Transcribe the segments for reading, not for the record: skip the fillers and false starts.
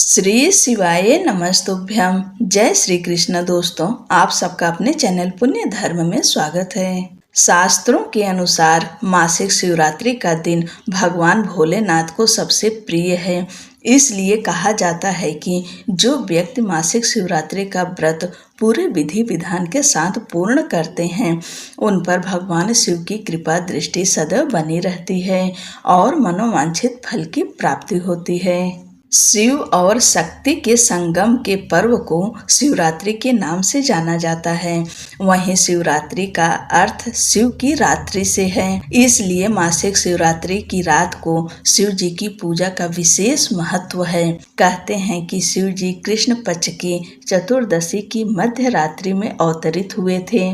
श्री शिवाय नमस्तुभ्यम। जय श्री कृष्ण। दोस्तों, आप सबका अपने चैनल पुण्य धर्म में स्वागत है। शास्त्रों के अनुसार मासिक शिवरात्रि का दिन भगवान भोलेनाथ को सबसे प्रिय है। इसलिए कहा जाता है कि जो व्यक्ति मासिक शिवरात्रि का व्रत पूरे विधि विधान के साथ पूर्ण करते हैं, उन पर भगवान शिव की कृपा दृष्टि सदैव बनी रहती है और मनोवांछित फल की प्राप्ति होती है। शिव और शक्ति के संगम के पर्व को शिवरात्रि के नाम से जाना जाता है। वहीं शिवरात्रि का अर्थ शिव की रात्रि से है। इसलिए मासिक शिवरात्रि की रात को शिव जी की पूजा का विशेष महत्व है। कहते हैं कि शिव जी कृष्ण पक्ष की चतुर्दशी की मध्य रात्रि में अवतरित हुए थे।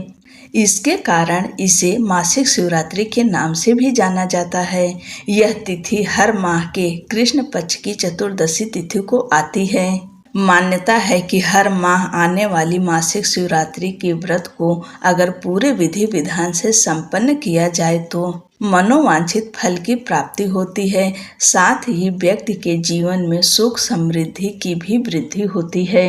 इसके कारण इसे मासिक शिवरात्रि के नाम से भी जाना जाता है। यह तिथि हर माह के कृष्ण पक्ष की चतुर्दशी तिथि को आती है। मान्यता है कि हर माह आने वाली मासिक शिवरात्रि के व्रत को अगर पूरे विधि विधान से संपन्न किया जाए तो मनोवांछित फल की प्राप्ति होती है। साथ ही व्यक्ति के जीवन में सुख समृद्धि की भी वृद्धि होती है।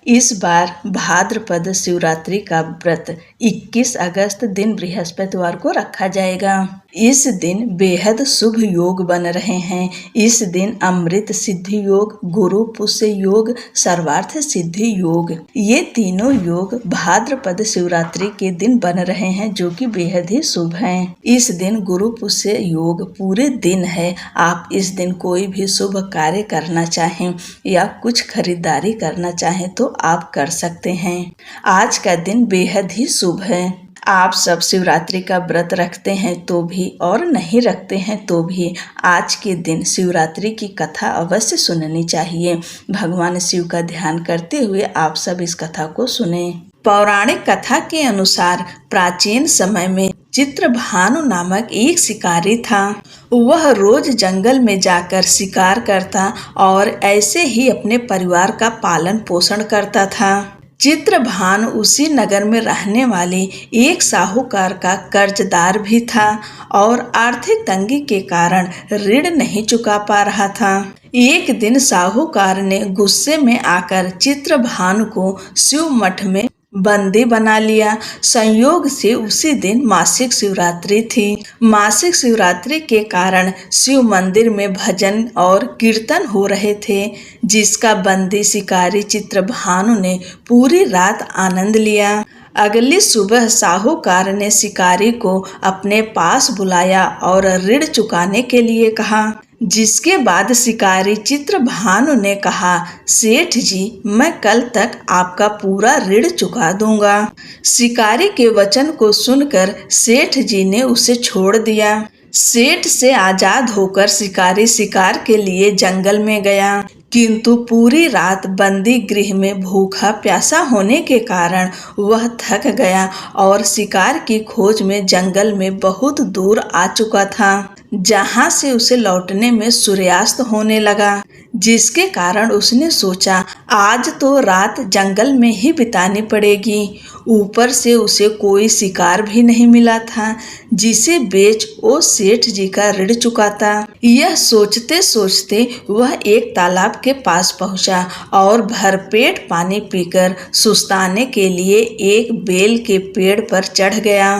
इस बार भाद्रपद शिवरात्रि का व्रत 21 अगस्त दिन बृहस्पतिवार को रखा जाएगा। इस दिन बेहद शुभ योग बन रहे हैं। इस दिन अमृत सिद्धि योग, गुरु पुष्य योग, सर्वार्थ सिद्धि योग, ये तीनों योग भाद्रपद शिवरात्रि के दिन बन रहे हैं, जो कि बेहद ही शुभ हैं। इस दिन गुरु पुष्य योग पूरे दिन है। आप इस दिन कोई भी शुभ कार्य करना चाहें या कुछ खरीदारी करना चाहें तो आप कर सकते हैं। आज का दिन बेहद ही शुभ है। आप सब शिवरात्रि का व्रत रखते हैं तो भी और नहीं रखते हैं तो भी आज के दिन शिवरात्रि की कथा अवश्य सुननी चाहिए। भगवान शिव का ध्यान करते हुए आप सब इस कथा को सुने। पौराणिक कथा के अनुसार प्राचीन समय में चित्रभानु नामक एक शिकारी था। वह रोज जंगल में जाकर शिकार करता और ऐसे ही अपने परिवार का पालन पोषण करता था। चित्रभानु उसी नगर में रहने वाले एक साहूकार का कर्जदार भी था और आर्थिक तंगी के कारण ऋण नहीं चुका पा रहा था। एक दिन साहूकार ने गुस्से में आकर चित्रभानु को शिव मठ में बंदी बना लिया। संयोग से उसी दिन मासिक शिवरात्रि थी। मासिक शिवरात्रि के कारण शिव मंदिर में भजन और कीर्तन हो रहे थे, जिसका बंदी शिकारी चित्रभानु ने पूरी रात आनंद लिया। अगली सुबह साहूकार ने शिकारी को अपने पास बुलाया और ऋण चुकाने के लिए कहा, जिसके बाद शिकारी चित्रभानु ने कहा, सेठ जी, मैं कल तक आपका पूरा ऋण चुका दूंगा। शिकारी के वचन को सुनकर सेठ जी ने उसे छोड़ दिया। सेठ से आजाद होकर शिकारी शिकार के लिए जंगल में गया, किंतु पूरी रात बंदी गृह में भूखा प्यासा होने के कारण वह थक गया और शिकार की खोज में जंगल में बहुत दूर आ चुका था, जहां से उसे लौटने में सूर्यास्त होने लगा। जिसके कारण उसने सोचा, आज तो रात जंगल में ही बितानी पड़ेगी। ऊपर से उसे कोई शिकार भी नहीं मिला था जिसे बेच वो सेठ जी का ऋण चुकाता। यह सोचते सोचते वह एक तालाब के पास पहुंचा और भरपेट पानी पीकर सुस्ताने के लिए एक बेल के पेड़ पर चढ़ गया,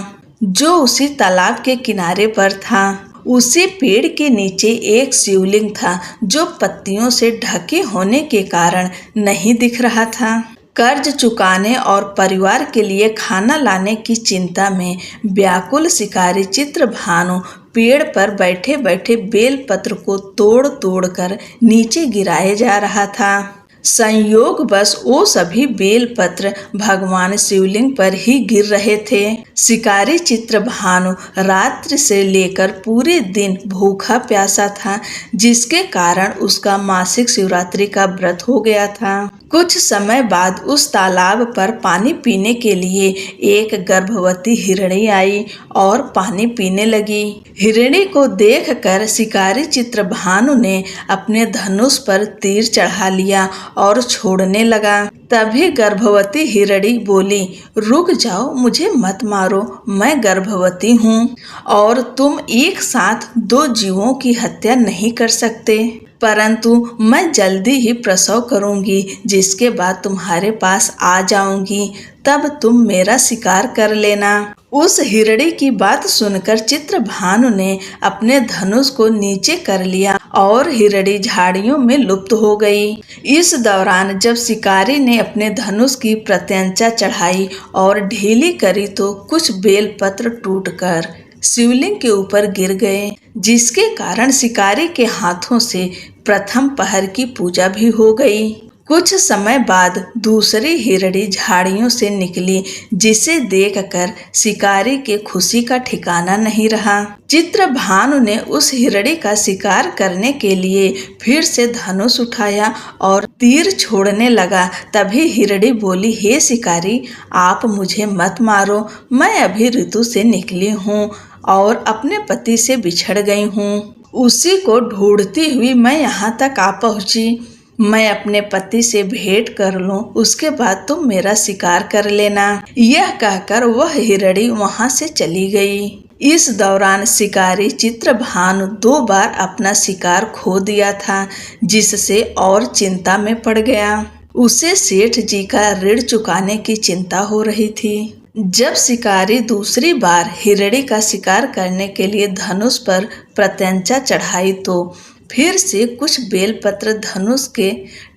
जो उसी तालाब के किनारे पर था। उसी पेड़ के नीचे एक शिवलिंग था, जो पत्तियों से ढके होने के कारण नहीं दिख रहा था। कर्ज चुकाने और परिवार के लिए खाना लाने की चिंता में व्याकुल शिकारी चित्रभानु पेड़ पर बैठे बैठे बेलपत्र को तोड़ तोड़ कर नीचे गिराए जा रहा था। संयोगवश वो सभी बेलपत्र भगवान शिवलिंग पर ही गिर रहे थे। शिकारी चित्रभानु रात्रि से लेकर पूरे दिन भूखा प्यासा था, जिसके कारण उसका मासिक शिवरात्रि का व्रत हो गया था। कुछ समय बाद उस तालाब पर पानी पीने के लिए एक गर्भवती हिरणी आई और पानी पीने लगी। हिरणी को देखकर शिकारी चित्रभानु ने अपने धनुष पर तीर चढ़ा लिया और छोड़ने लगा। तभी गर्भवती हिरणी बोली, रुक जाओ, मुझे मत मारो, मैं गर्भवती हूँ और तुम एक साथ दो जीवों की हत्या नहीं कर सकते। परंतु मैं जल्दी ही प्रसव करूंगी, जिसके बाद तुम्हारे पास आ जाऊंगी, तब तुम मेरा शिकार कर लेना। उस हिरणी की बात सुनकर चित्रभानु ने अपने धनुष को नीचे कर लिया और हिरणी झाड़ियों में लुप्त हो गई। इस दौरान जब शिकारी ने अपने धनुष की प्रत्यंचा चढ़ाई और ढीली करी तो कुछ बेलपत्र टूटकर शिवलिंग के ऊपर गिर गए, जिसके कारण शिकारी के हाथों से प्रथम पहर की पूजा भी हो गई। कुछ समय बाद दूसरी हिरणी झाड़ियों से निकली, जिसे देखकर शिकारी के खुशी का ठिकाना नहीं रहा। चित्रभानु ने उस हिरणी का शिकार करने के लिए फिर से धनुष उठाया और तीर छोड़ने लगा। तभी हिरणी बोली, हे शिकारी, आप मुझे मत मारो, मैं अभी ऋतु से निकली हूँ और अपने पति से बिछड़ गई हूँ। उसी को ढूंढती हुई मैं यहाँ तक आ पहुँची। मैं अपने पति से भेंट कर लूं, उसके बाद तुम मेरा शिकार कर लेना। यह कहकर वह हिरणी वहां से चली गई। इस दौरान शिकारी चित्रभानु 2 बार अपना शिकार खो दिया था, जिससे और चिंता में पड़ गया। उसे सेठ जी का ऋण चुकाने की चिंता हो रही थी। जब शिकारी दूसरी बार हिरणी का शिकार करने के लिए धनुष पर प्रत्यंचा चढ़ाई तो फिर से कुछ बेलपत्र धनुष के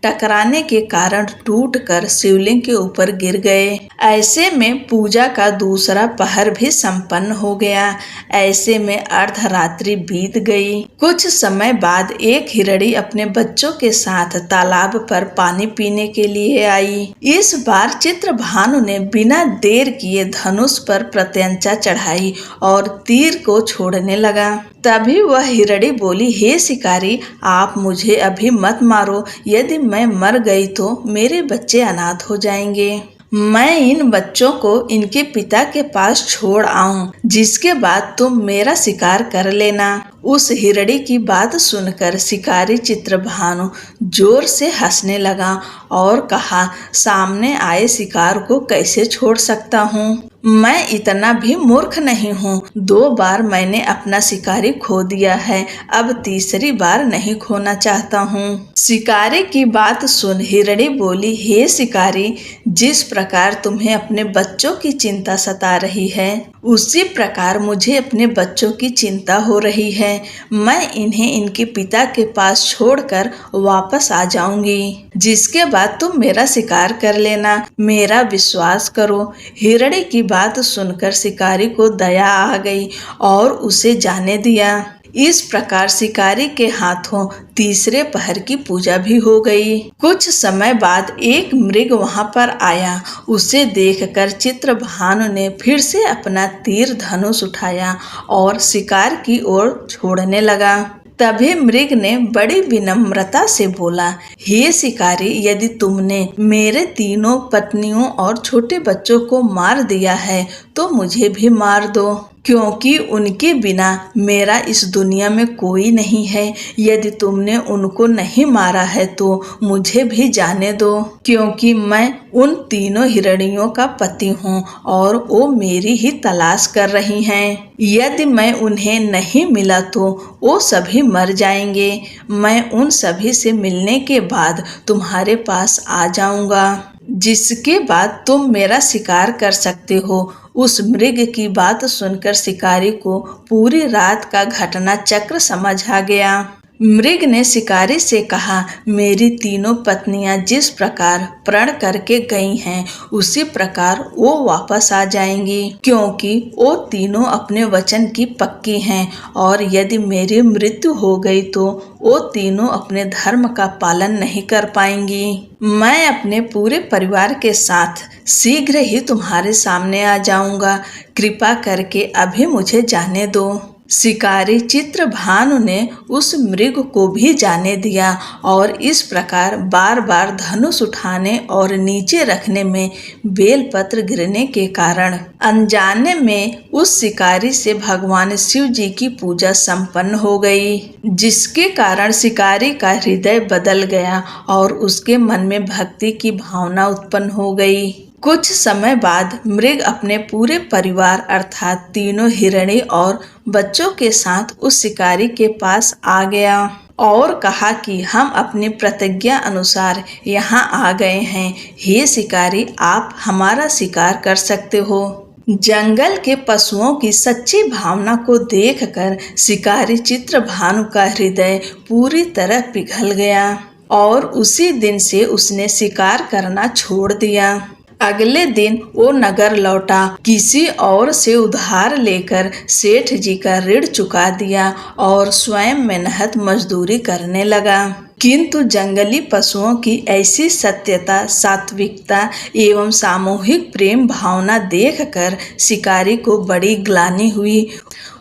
टकराने के कारण टूटकर शिवलिंग के ऊपर गिर गए। ऐसे में पूजा का दूसरा पहर भी संपन्न हो गया। ऐसे में अर्धरात्रि बीत गई। कुछ समय बाद एक हिरणी अपने बच्चों के साथ तालाब पर पानी पीने के लिए आई। इस बार चित्रभानु ने बिना देर किए धनुष पर प्रत्यंचा चढ़ाई और तीर को छोड़ने लगा। तभी वह हिरणी बोली, हे शिकारी, आप मुझे अभी मत मारो, यदि मैं मर गई तो मेरे बच्चे अनाथ हो जाएंगे। मैं इन बच्चों को इनके पिता के पास छोड़ आऊं, जिसके बाद तुम मेरा शिकार कर लेना। उस हिरणी की बात सुनकर शिकारी चित्रभानु जोर से हंसने लगा और कहा, सामने आए शिकार को कैसे छोड़ सकता हूँ? मैं इतना भी मूर्ख नहीं हूँ। 2 बार मैंने अपना शिकारी खो दिया है, अब तीसरी बार नहीं खोना चाहता हूँ। शिकारी की बात सुन हिरणी बोली, हे शिकारी, जिस प्रकार तुम्हें अपने बच्चों की चिंता सता रही है, उसी प्रकार मुझे अपने बच्चों की चिंता हो रही है। मैं इन्हें इनके पिता के पास छोड़कर वापस आ जाऊंगी, जिसके बाद तुम मेरा शिकार कर लेना। मेरा विश्वास करो। हिरणी की बात सुनकर शिकारी को दया आ गई और उसे जाने दिया। इस प्रकार शिकारी के हाथों तीसरे पहर की पूजा भी हो गई। कुछ समय बाद एक मृग वहां पर आया। उसे देखकर चित्रभानु ने फिर से अपना तीर धनुष उठाया और शिकार की ओर छोड़ने लगा। तभी मृग ने बड़ी विनम्रता से बोला, हे शिकारी, यदि तुमने मेरे 3 पत्नियों और छोटे बच्चों को मार दिया है तो मुझे भी मार दो, क्योंकि उनके बिना मेरा इस दुनिया में कोई नहीं है। यदि तुमने उनको नहीं मारा है तो मुझे भी जाने दो, क्योंकि मैं उन 3 हिरणियों का पति हूँ और वो मेरी ही तलाश कर रही हैं। यदि मैं उन्हें नहीं मिला तो वो सभी मर जाएंगे। मैं उन सभी से मिलने के बाद तुम्हारे पास आ जाऊंगा, जिसके बाद तुम मेरा शिकार कर सकते हो। उस मृग की बात सुनकर शिकारी को पूरी रात का घटना चक्र समझ आ गया। मृग ने शिकारी से कहा, मेरी 3 पत्नियां जिस प्रकार प्रण करके गई हैं, उसी प्रकार वो वापस आ जाएंगी, क्योंकि वो तीनों अपने वचन की पक्की हैं और यदि मेरी मृत्यु हो गई तो वो तीनों अपने धर्म का पालन नहीं कर पाएंगी। मैं अपने पूरे परिवार के साथ शीघ्र ही तुम्हारे सामने आ जाऊंगा। कृपा करके अभी मुझे जाने दो। शिकारी चित्रभानु ने उस मृग को भी जाने दिया और इस प्रकार बार बार धनुष उठाने और नीचे रखने में बेलपत्र गिरने के कारण अनजाने में उस शिकारी से भगवान शिव जी की पूजा संपन्न हो गई, जिसके कारण शिकारी का हृदय बदल गया और उसके मन में भक्ति की भावना उत्पन्न हो गई। कुछ समय बाद मृग अपने पूरे परिवार अर्थात 3 हिरणी और बच्चों के साथ उस शिकारी के पास आ गया। और कहा कि हम अपनी प्रतिज्ञा अनुसार यहाँ आ गए हैं। हे शिकारी, आप हमारा शिकार कर सकते हो। जंगल के पशुओं की सच्ची भावना को देखकर शिकारी चित्रभानु का हृदय पूरी तरह पिघल गया और उसी दिन से उसने शिकार करना छोड़ दिया। अगले दिन वो नगर लौटा, किसी और से उधार लेकर सेठ जी का ऋण चुका दिया और स्वयं मेहनत मजदूरी करने लगा। किंतु जंगली पशुओं की ऐसी सत्यता, सात्विकता एवं सामूहिक प्रेम भावना देखकर शिकारी को बड़ी ग्लानि हुई।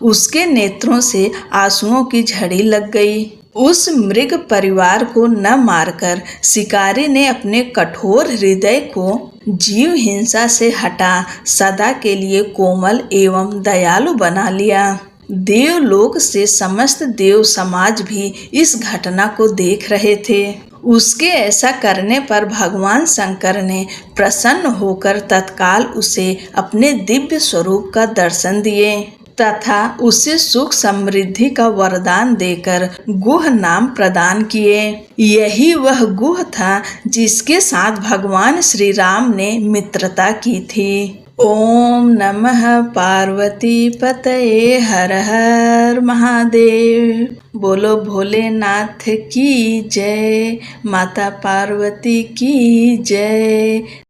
उसके नेत्रों से आंसुओं की झड़ी लग गई। उस मृग परिवार को न मारकर शिकारी ने अपने कठोर हृदय को जीव हिंसा से हटा सदा के लिए कोमल एवं दयालु बना लिया। देवलोक से समस्त देव समाज भी इस घटना को देख रहे थे। उसके ऐसा करने पर भगवान शंकर ने प्रसन्न होकर तत्काल उसे अपने दिव्य स्वरूप का दर्शन दिए तथा उसे सुख समृद्धि का वरदान देकर गुह नाम प्रदान किए। यही वह गुह था जिसके साथ भगवान श्री राम ने मित्रता की थी। ओम नमः पार्वती पतये, हर हर महादेव। बोलो भोलेनाथ की जय, माता पार्वती की जय।